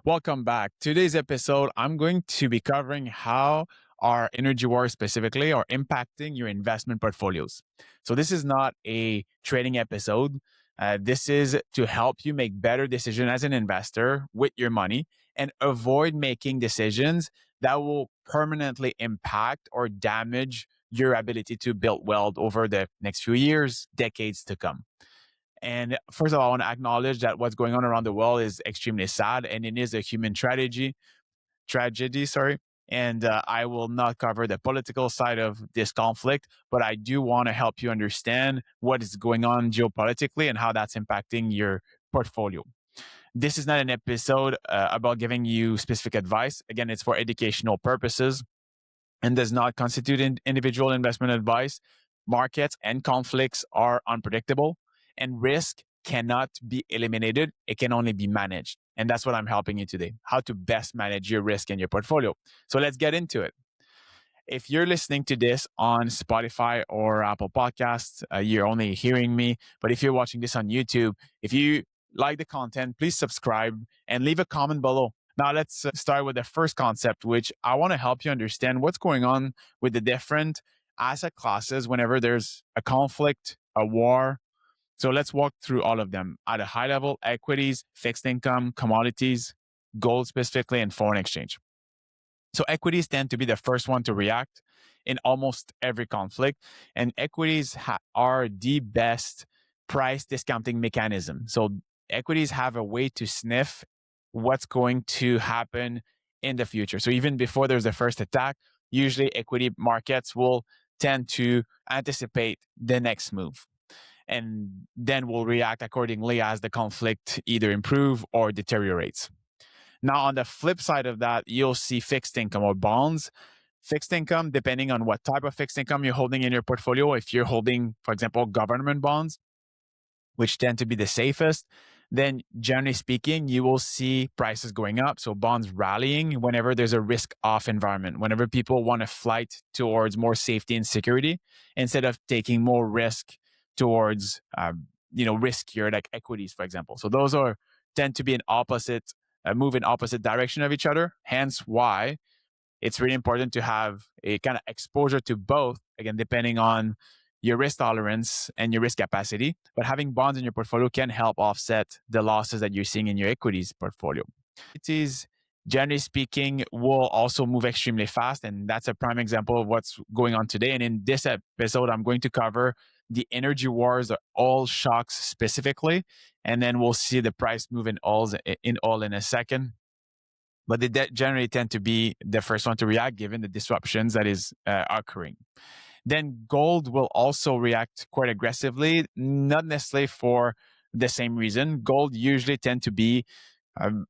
Welcome back. Today's episode, I'm going to be covering how our energy wars specifically are impacting your investment portfolios. So, this is not a trading episode. This is to help you make better decisions as an investor with your money and avoid making decisions that will permanently impact or damage your ability to build wealth over the next few years, decades to come. And first of all, I want to acknowledge that what's going on around the world is extremely sad, and it is a human tragedy. Sorry. And I will not cover the political side of this conflict, but I do want to help you understand what is going on geopolitically and how that's impacting your portfolio. This is not an episode about giving you specific advice. Again, it's for educational purposes and does not constitute individual investment advice. Markets and conflicts are unpredictable, and risk cannot be eliminated. It can only be managed. And that's what I'm helping you today, how to best manage your risk in your portfolio. So let's get into it. If you're listening to this on Spotify or Apple Podcasts, you're only hearing me. But if you're watching this on YouTube, if you like the content, please subscribe and leave a comment below. Now, let's start with the first concept, which I want to help you understand what's going on with the different asset classes whenever there's a conflict, a war. So let's walk through all of them at a high level: equities, fixed income, commodities, gold specifically, and foreign exchange. So equities tend to be the first one to react in almost every conflict, and equities are the best price discounting mechanism. So equities have a way to sniff what's going to happen in the future. So even before there's a first attack, usually equity markets will tend to anticipate the next move and then will react accordingly as the conflict either improves or deteriorates. Now, on the flip side of that, you'll see fixed income or bonds. Fixed income, depending on what type of fixed income you're holding in your portfolio, if you're holding, for example, government bonds, which tend to be the safest, then generally speaking, you will see prices going up. So bonds rallying whenever there's a risk-off environment, whenever people want to flight towards more safety and security instead of taking more risk towards, riskier like equities, for example. So those tend to be move in opposite direction of each other. Hence why it's really important to have a kind of exposure to both, again, depending on your risk tolerance and your risk capacity. But having bonds in your portfolio can help offset the losses that you're seeing in your equities portfolio. Equities, generally speaking, will also move extremely fast. And that's a prime example of what's going on today. And in this episode, I'm going to cover the energy wars, or oil shocks specifically. And then we'll see the price move in oil in a second. But they generally tend to be the first one to react given the disruptions that is occurring. Then gold will also react quite aggressively, not necessarily for the same reason. Gold usually tend to be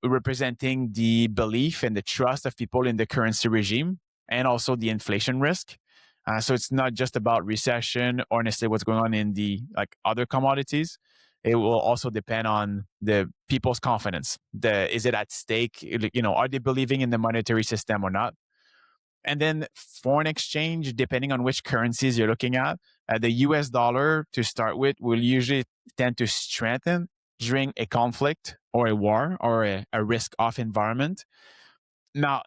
representing the belief and the trust of people in the currency regime and also the inflation risk. So it's not just about recession or necessarily what's going on in the other commodities. It will also depend on the people's confidence. Is it at stake? Are they believing in the monetary system or not? And then foreign exchange, depending on which currencies you're looking at, the US dollar to start with will usually tend to strengthen during a conflict or a war or a risk-off environment. Now,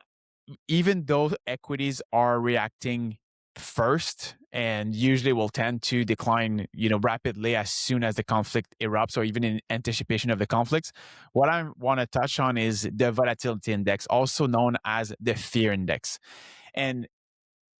even though equities are reacting first and usually will tend to decline rapidly as soon as the conflict erupts or even in anticipation of the conflicts, what I want to touch on is the volatility index, also known as the fear index. And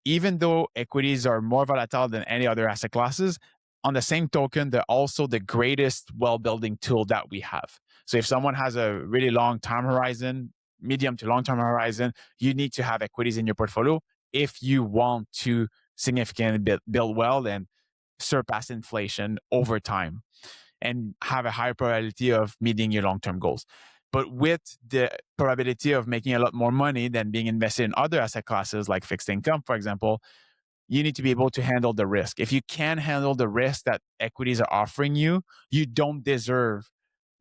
even though equities are more volatile than any other asset classes, on the same token, they're also the greatest wealth building tool that we have. So if someone has a really long time horizon, medium to long term horizon, you need to have equities in your portfolio if you want to significantly build wealth and surpass inflation over time and have a higher probability of meeting your long term goals. But with the probability of making a lot more money than being invested in other asset classes like fixed income, for example, you need to be able to handle the risk. If you can't handle the risk that equities are offering you, you don't deserve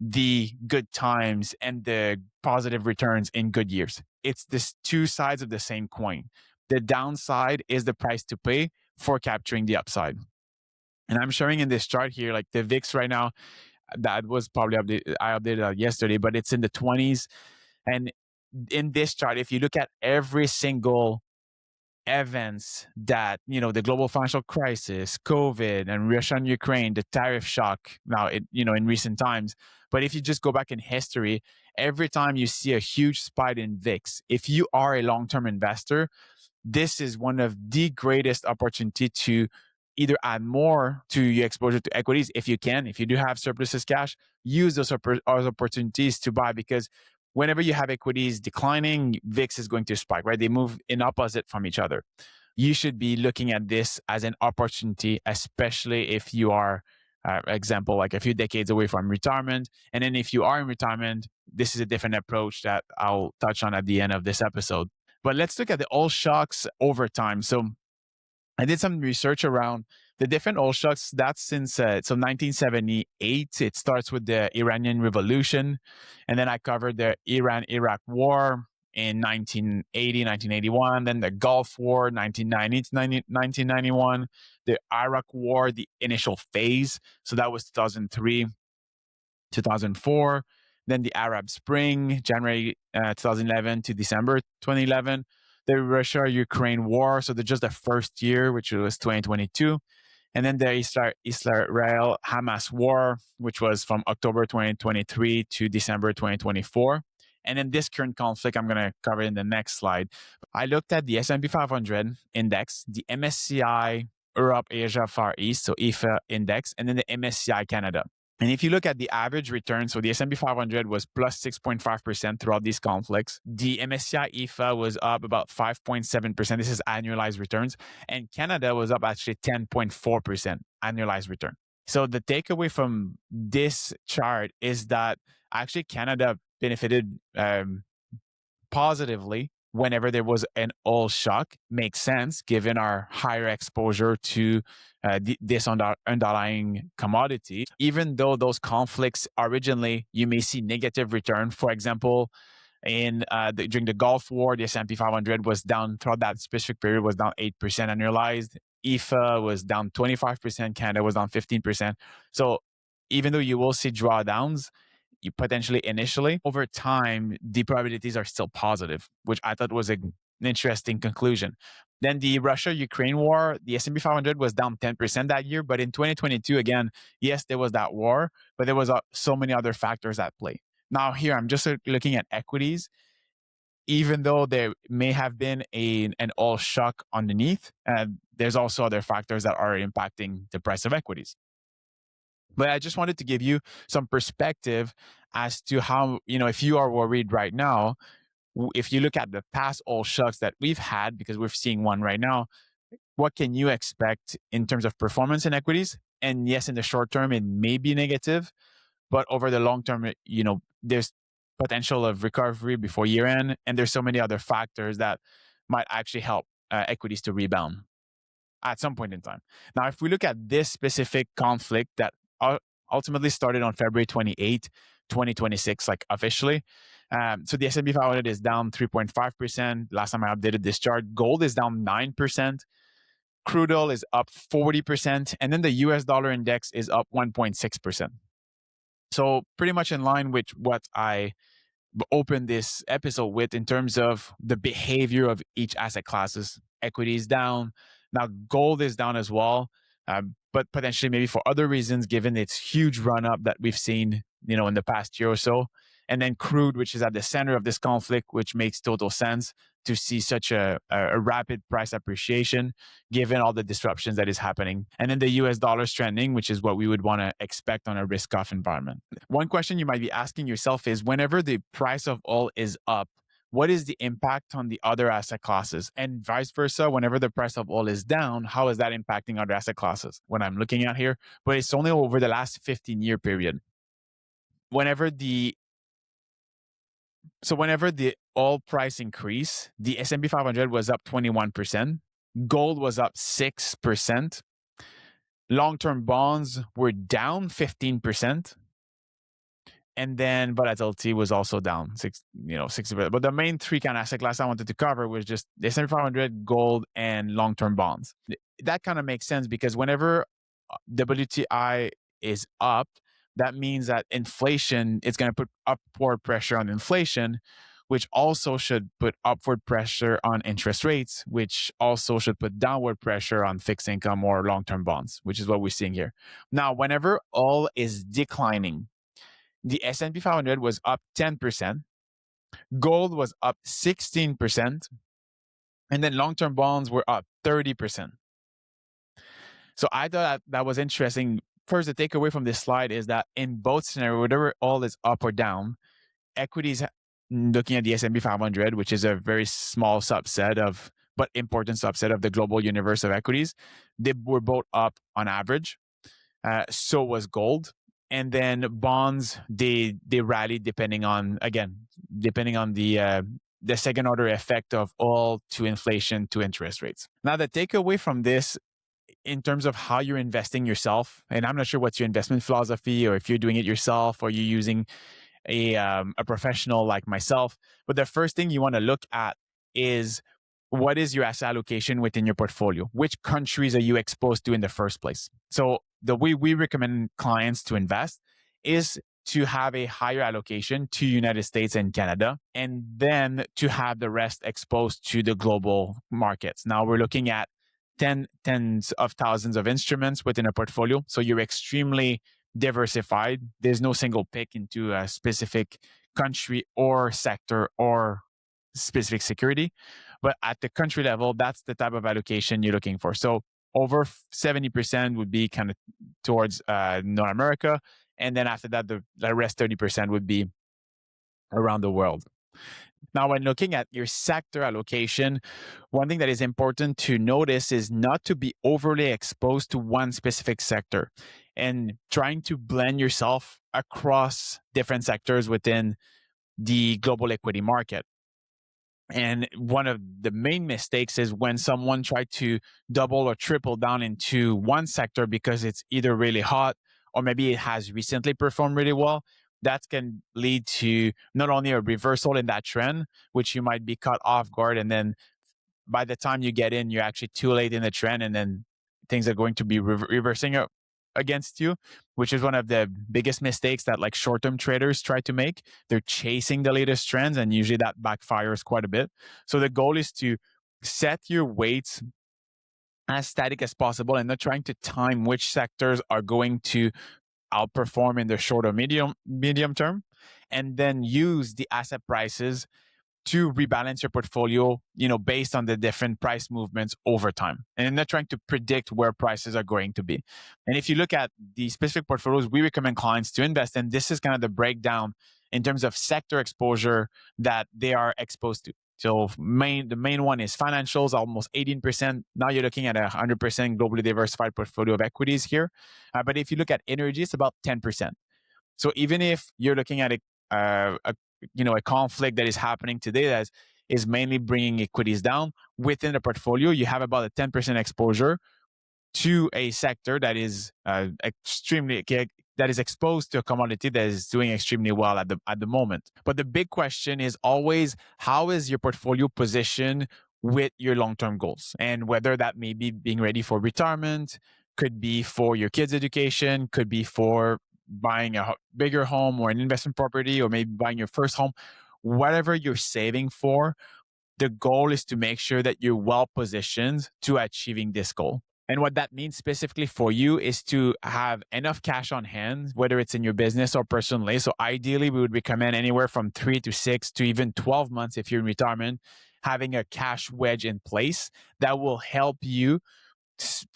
the good times and the positive returns in good years. It's this two sides of the same coin. The downside is the price to pay for capturing the upside. And I'm showing in this chart here, like the VIX right now, that was probably I updated yesterday, but it's in the 20s. And in this chart, if you look at every single events that, the global financial crisis, COVID, and Russia and Ukraine, the tariff shock now, in recent times. But if you just go back in history, every time you see a huge spike in VIX, if you are a long-term investor, this is one of the greatest opportunity to either add more to your exposure to equities if you can. If you do have surpluses cash, use those opportunities to buy, because whenever you have equities declining, VIX is going to spike, right? They move in opposite from each other. You should be looking at this as an opportunity, especially if you are, example, like a few decades away from retirement. And then if you are in retirement, this is a different approach that I'll touch on at the end of this episode. But let's look at the oil shocks over time. So I did some research around the different oil shocks. That's since 1978. It starts with the Iranian Revolution, and then I covered the Iran-Iraq War in 1980, 1981, then the Gulf War, 1990 to 1991, the Iraq War, the initial phase. So that was 2003, 2004. Then the Arab Spring, January 2011 to December 2011. The Russia-Ukraine war, so just the first year, which was 2022. And then the Israel-Hamas war, which was from October 2023 to December 2024. And then this current conflict, I'm going to cover in the next slide. I looked at the S&P 500 index, the MSCI Europe, Asia, Far East, so EFA index, and then the MSCI Canada. And if you look at the average return, so the S&P 500 was plus 6.5% throughout these conflicts. The MSCI EFA was up about 5.7%. This is annualized returns. And Canada was up actually 10.4% annualized return. So the takeaway from this chart is that actually Canada benefited positively whenever there was an oil shock. Makes sense given our higher exposure to this underlying commodity. Even though those conflicts originally, you may see negative return. For example, during the Gulf War, the S&P 500 was down throughout that specific period, was down 8% annualized. EFA was down 25%. Canada was down 15%. So even though you will see drawdowns, you potentially initially, over time, the probabilities are still positive, which I thought was an interesting conclusion. Then the Russia-Ukraine war, the S&P 500 was down 10% that year. But in 2022, again, yes, there was that war, but there was so many other factors at play. Now here, I'm just looking at equities. Even though there may have been an oil shock underneath, there's also other factors that are impacting the price of equities. But I just wanted to give you some perspective as to how, if you are worried right now, if you look at the past oil shocks that we've had, because we're seeing one right now, what can you expect in terms of performance in equities? And yes, in the short term, it may be negative, but over the long term, there's potential of recovery before year end. And there's so many other factors that might actually help equities to rebound at some point in time. Now, if we look at this specific conflict that ultimately started on February 28, 2026, like officially. So the S&P 500 is down 3.5%. Last time I updated this chart, gold is down 9%. Crude oil is up 40%. And then the US dollar index is up 1.6%. So pretty much in line with what I opened this episode with in terms of the behavior of each asset classes. Equity is down. Now, gold is down as well, but potentially maybe for other reasons, given its huge run up that we've seen, in the past year or so. And then crude, which is at the center of this conflict, which makes total sense to see such a rapid price appreciation given all the disruptions that is happening. And then the US dollar trending, which is what we would want to expect on a risk-off environment. One question you might be asking yourself is, whenever the price of oil is up, what is the impact on the other asset classes? And vice versa, whenever the price of oil is down, how is that impacting other asset classes? What I'm looking at here, but it's only over the last 15-year period. Whenever the oil price increase, the S&P 500 was up 21%, gold was up 6%, long-term bonds were down 15%, and then volatility was also down 60%. But the main three kind of asset class I wanted to cover was just the S&P 500, gold, and long-term bonds. That kind of makes sense because whenever WTI is up, that means that inflation is going to put upward pressure on inflation, which also should put upward pressure on interest rates, which also should put downward pressure on fixed income or long-term bonds, which is what we're seeing here. Now, whenever oil is declining, the S&P 500 was up 10%, gold was up 16%, and then long-term bonds were up 30%. So I thought that was interesting. First, the takeaway from this slide is that in both scenarios, whatever oil is up or down, equities, looking at the S&P 500, which is a very small subset of, but important subset of the global universe of equities, they were both up on average. So was gold. And then bonds, they rallied depending on the second order effect of oil to inflation to interest rates. Now, the takeaway from this in terms of how you're investing yourself, and I'm not sure what's your investment philosophy, or if you're doing it yourself or you're using a professional like myself, but the first thing you want to look at is what is your asset allocation within your portfolio? Which countries are you exposed to in the first place? So the way we recommend clients to invest is to have a higher allocation to United States and Canada, and then to have the rest exposed to the global markets. Now we're looking at tens of thousands of instruments within a portfolio. So you're extremely diversified. There's no single pick into a specific country or sector or specific security. But at the country level, that's the type of allocation you're looking for. So over 70% would be kind of towards North America. And then after that, the rest 30% would be around the world. Now, when looking at your sector allocation, one thing that is important to notice is not to be overly exposed to one specific sector and trying to blend yourself across different sectors within the global equity market. And one of the main mistakes is when someone tried to double or triple down into one sector because it's either really hot or maybe it has recently performed really well. That can lead to not only a reversal in that trend, which you might be caught off guard. And then by the time you get in, you're actually too late in the trend. And then things are going to be reversing against you, which is one of the biggest mistakes that like short-term traders try to make. They're chasing the latest trends, and usually that backfires quite a bit. So the goal is to set your weights as static as possible and not trying to time which sectors are going to outperform in the short or medium term, and then use the asset prices to rebalance your portfolio, based on the different price movements over time, and not trying to predict where prices are going to be. And if you look at the specific portfolios we recommend clients to invest in, this is kind of the breakdown in terms of sector exposure that they are exposed to. So the main one is financials, almost 18%. Now you're looking at 100% globally diversified portfolio of equities here. But if you look at energy, it's about 10%. So even if you're looking at a conflict that is happening today that is mainly bringing equities down within the portfolio, you have about a 10% exposure to a sector that is exposed to a commodity that is doing extremely well at the moment. But the big question is always, how is your portfolio positioned with your long-term goals? And whether that may be being ready for retirement, could be for your kids' education, could be for buying a bigger home or an investment property, or maybe buying your first home. Whatever you're saving for, the goal is to make sure that you're well positioned to achieving this goal. And what that means specifically for you is to have enough cash on hand, whether it's in your business or personally. So ideally, we would recommend anywhere from 3 to 6 to even 12 months if you're in retirement, having a cash wedge in place that will help you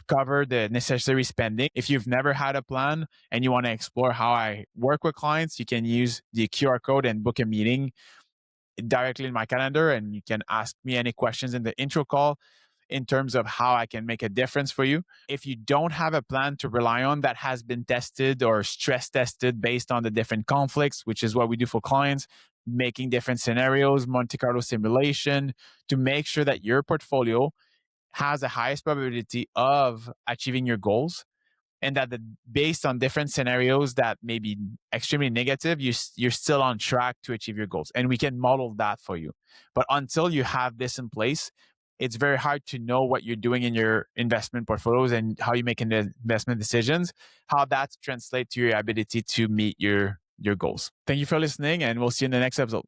cover the necessary spending. If you've never had a plan and you want to explore how I work with clients, you can use the QR code and book a meeting directly in my calendar, and you can ask me any questions in the intro call in terms of how I can make a difference for you. If you don't have a plan to rely on that has been tested or stress tested based on the different conflicts, which is what we do for clients, making different scenarios, Monte Carlo simulation, to make sure that your portfolio has the highest probability of achieving your goals, and that based on different scenarios that may be extremely negative, you're still on track to achieve your goals. And we can model that for you. But until you have this in place, it's very hard to know what you're doing in your investment portfolios and how you make investment decisions, how that translates to your ability to meet your goals. Thank you for listening, and we'll see you in the next episode.